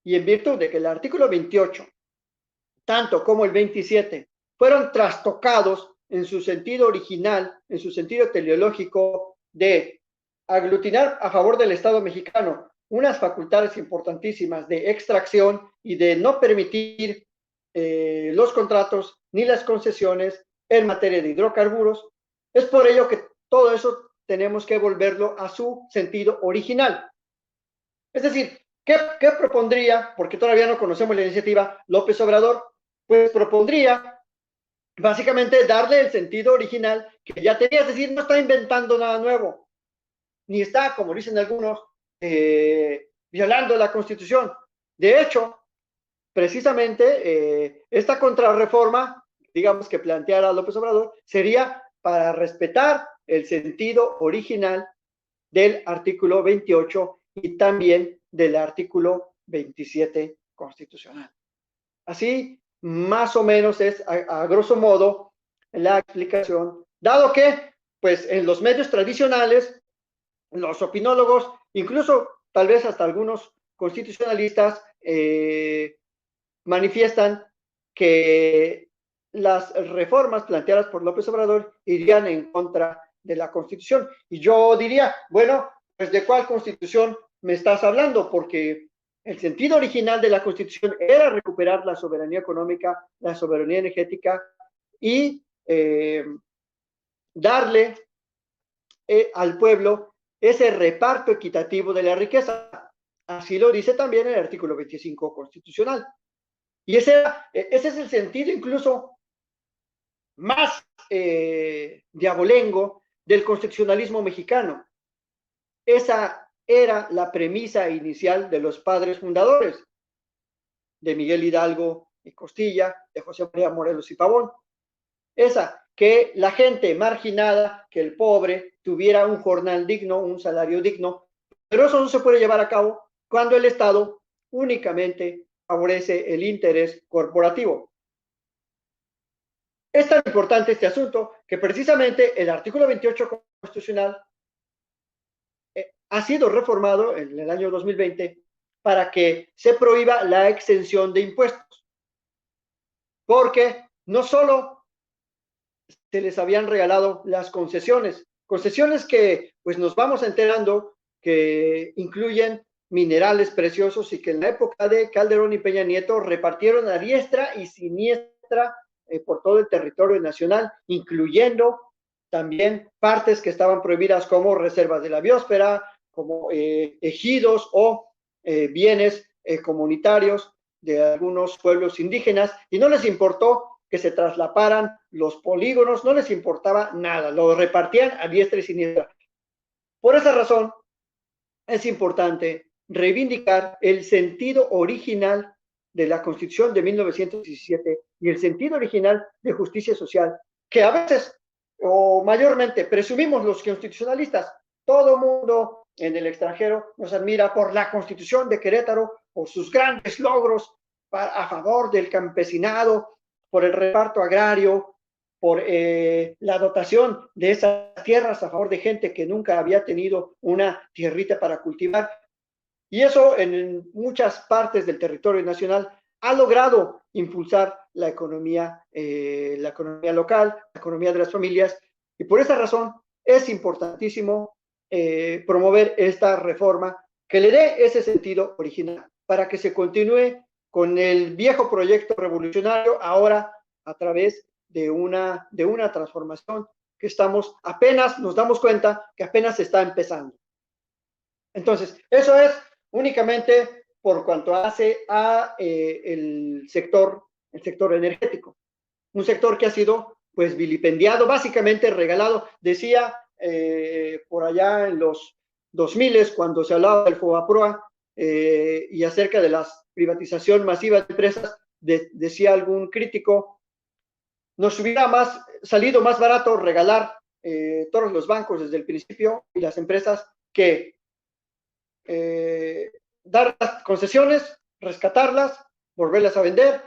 y en virtud de que el artículo 28, tanto como el 27, fueron trastocados en su sentido original, en su sentido teleológico de aglutinar a favor del Estado mexicano unas facultades importantísimas de extracción y de no permitir los contratos ni las concesiones en materia de hidrocarburos. Es por ello que todo eso tenemos que volverlo a su sentido original. Es decir, ¿qué propondría? Porque todavía no conocemos la iniciativa López Obrador, pues propondría básicamente darle el sentido original que ya tenía, es decir, no está inventando nada nuevo, ni está, como dicen algunos, violando la Constitución. De hecho, precisamente esta contrarreforma, digamos que planteara López Obrador, sería para respetar el sentido original del artículo 28 y también del artículo 27 constitucional. Así, más o menos es, a grosso modo, la explicación, dado que, pues, en los medios tradicionales, los opinólogos, incluso tal vez hasta algunos constitucionalistas, manifiestan que las reformas planteadas por López Obrador irían en contra de la Constitución. Y yo diría, bueno, pues ¿de cuál Constitución me estás hablando? Porque el sentido original de la Constitución era recuperar la soberanía económica, la soberanía energética y darle al pueblo ese reparto equitativo de la riqueza. Así lo dice también el artículo 25 constitucional. Y ese es el sentido incluso más de abolengo del constitucionalismo mexicano. Esa era la premisa inicial de los padres fundadores, de Miguel Hidalgo y Costilla, de José María Morelos y Pavón. Esa, que la gente marginada, que el pobre tuviera un jornal digno, un salario digno, pero eso no se puede llevar a cabo cuando el Estado únicamente favorece el interés corporativo. Es tan importante este asunto que precisamente el artículo 28 constitucional ha sido reformado en el año 2020 para que se prohíba la exención de impuestos, porque no solo se les habían regalado las concesiones, concesiones que pues nos vamos enterando que incluyen minerales preciosos y que en la época de Calderón y Peña Nieto repartieron a diestra y siniestra por todo el territorio nacional, incluyendo también partes que estaban prohibidas como reservas de la biosfera, como ejidos o bienes comunitarios de algunos pueblos indígenas, y no les importó que se traslaparan los polígonos, no les importaba nada, lo repartían a diestra y siniestra. Por esa razón, es importante reivindicar el sentido original de la Constitución de 1917 y el sentido original de justicia social, que a veces o mayormente presumimos los constitucionalistas. Todo mundo en el extranjero nos admira por la Constitución de Querétaro, por sus grandes logros a favor del campesinado, por el reparto agrario, por la dotación de esas tierras a favor de gente que nunca había tenido una tierrita para cultivar. Y eso en muchas partes del territorio nacional ha logrado impulsar la economía local, la economía de las familias. Y por esa razón es importantísimo promover esta reforma que le dé ese sentido original para que se continúe con el viejo proyecto revolucionario ahora a través de una transformación que apenas nos damos cuenta que apenas está empezando. Entonces, eso es únicamente por cuanto hace a el sector energético, un sector que ha sido pues vilipendiado, básicamente regalado. Decía por allá en los 2000 cuando se hablaba del FOBAPROA y acerca de la privatización masiva de empresas, decía algún crítico, nos hubiera salido más barato regalar todos los bancos desde el principio y las empresas que dar las concesiones, rescatarlas, volverlas a vender,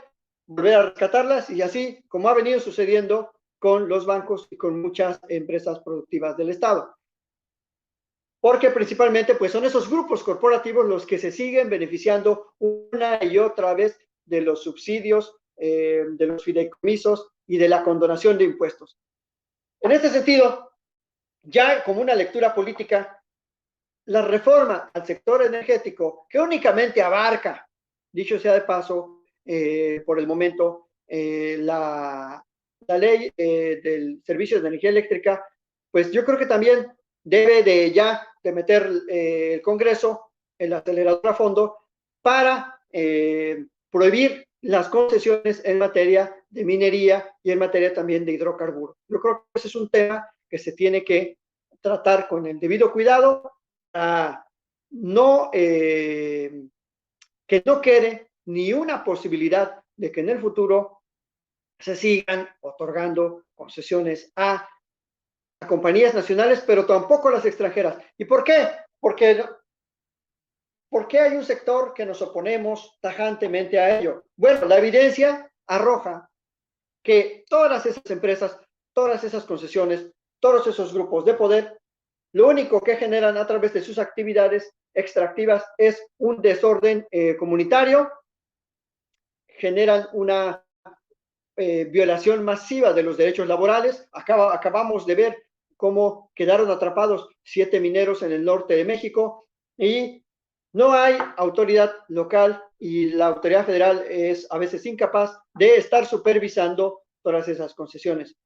volver a rescatarlas y así como ha venido sucediendo con los bancos y con muchas empresas productivas del Estado. porque principalmente pues son esos grupos corporativos los que se siguen beneficiando una y otra vez de los subsidios, de los fideicomisos y de la condonación de impuestos. En este sentido, ya como una lectura política, la reforma al sector energético, que únicamente abarca, dicho sea de paso, por el momento, la ley del servicio de energía eléctrica, pues yo creo que también debe de ya de meter el Congreso el acelerador a fondo para prohibir las concesiones en materia de minería y en materia también de hidrocarburos. Yo creo que ese es un tema que se tiene que tratar con el debido cuidado, no, que no quede ni una posibilidad de que en el futuro se sigan otorgando concesiones a compañías nacionales, pero tampoco a las extranjeras. ¿Y por qué? Porque hay un sector que nos oponemos tajantemente a ello. Bueno, la evidencia arroja que todas esas empresas, todas esas concesiones, todos esos grupos de poder, lo único que generan a través de sus actividades extractivas es un desorden comunitario, generan una violación masiva de los derechos laborales. Acabamos de ver cómo quedaron atrapados 7 mineros en el norte de México y no hay autoridad local y la autoridad federal es a veces incapaz de estar supervisando todas esas concesiones.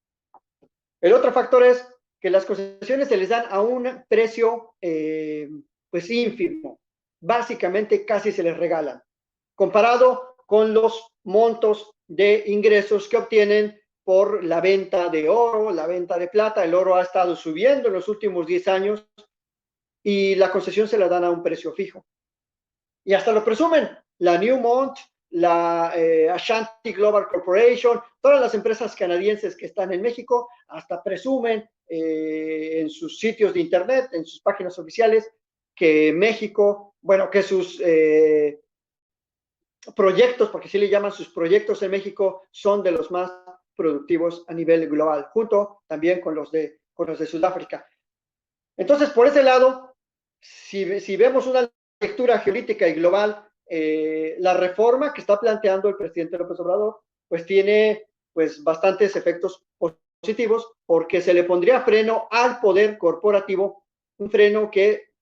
El otro factor es que las concesiones se les dan a un precio pues ínfimo, básicamente casi se les regalan, comparado con los montos de ingresos que obtienen por la venta de oro, la venta de plata. El oro ha estado subiendo en los últimos 10 años y la concesión se la dan a un precio fijo. Y hasta lo presumen, la Newmont, la Ashanti Global Corporation, todas las empresas canadienses que están en México, hasta presumen en sus sitios de internet, en sus páginas oficiales, que México, bueno, que sus proyectos, porque sí le llaman sus proyectos en México, son de los más productivos a nivel global, junto también con los de Sudáfrica. Entonces, por ese lado, si vemos una lectura geopolítica y global, la reforma que está planteando el presidente López Obrador, pues tiene pues bastantes efectos positivos, porque se le pondría freno al poder corporativo, un freno que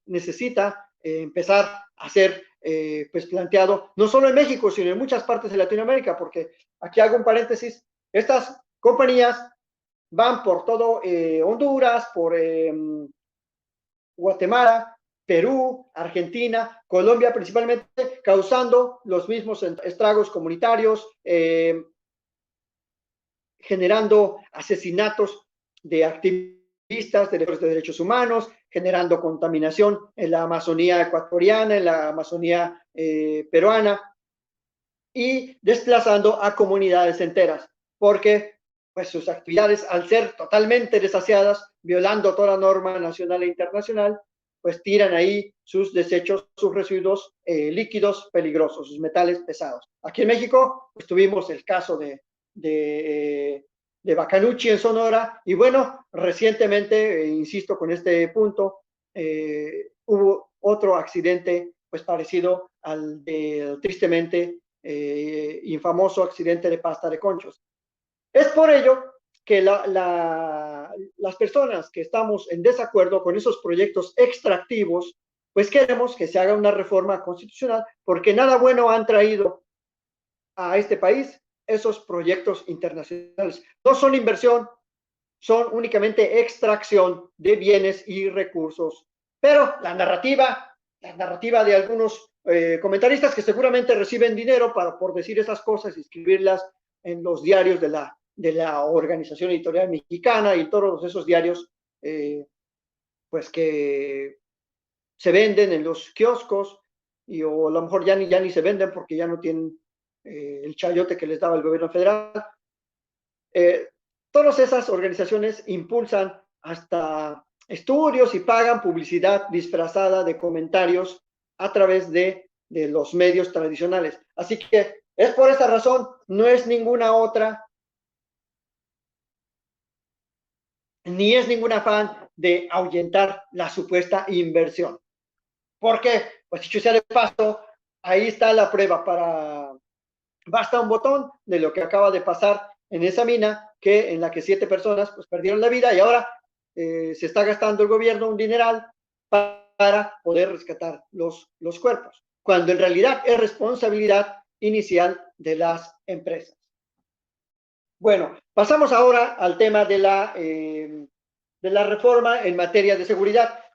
necesita empezar a ser pues planteado no solo en México, sino en muchas partes de Latinoamérica, porque aquí hago un paréntesis, estas compañías van por todo Honduras, por Guatemala, Perú, Argentina, Colombia principalmente, causando los mismos estragos comunitarios, generando asesinatos de activistas de derechos humanos, generando contaminación en la Amazonía ecuatoriana, en la Amazonía peruana, y desplazando a comunidades enteras, porque pues sus actividades, al ser totalmente desaseadas, violando toda norma nacional e internacional, pues tiran ahí sus desechos, sus residuos líquidos peligrosos, sus metales pesados. Aquí en México, pues tuvimos el caso de Bacanuchi en Sonora, y bueno, recientemente, insisto con este punto, hubo otro accidente pues parecido al de, tristemente, infamoso accidente de Pasta de Conchos. Es por ello que las personas que estamos en desacuerdo con esos proyectos extractivos, pues queremos que se haga una reforma constitucional, porque nada bueno han traído a este país esos proyectos internacionales. No son inversión, son únicamente extracción de bienes y recursos. Pero la narrativa de algunos comentaristas que seguramente reciben dinero por decir esas cosas y escribirlas en los diarios de la Organización Editorial Mexicana y todos esos diarios, pues que se venden en los kioscos, o a lo mejor ya ni se venden porque ya no tienen el chayote que les daba el gobierno federal. Todas esas organizaciones impulsan hasta estudios y pagan publicidad disfrazada de comentarios a través de los medios tradicionales. Así que es por esa razón, no es ninguna otra, ni es ningún afán de ahuyentar la supuesta inversión. ¿Por qué? Pues dicho sea de paso, ahí está la prueba basta un botón de lo que acaba de pasar en esa mina, en la que 7 personas pues perdieron la vida y ahora se está gastando el gobierno un dineral para poder rescatar los cuerpos, cuando en realidad es responsabilidad inicial de las empresas. Bueno, pasamos ahora al tema de la reforma en materia de seguridad.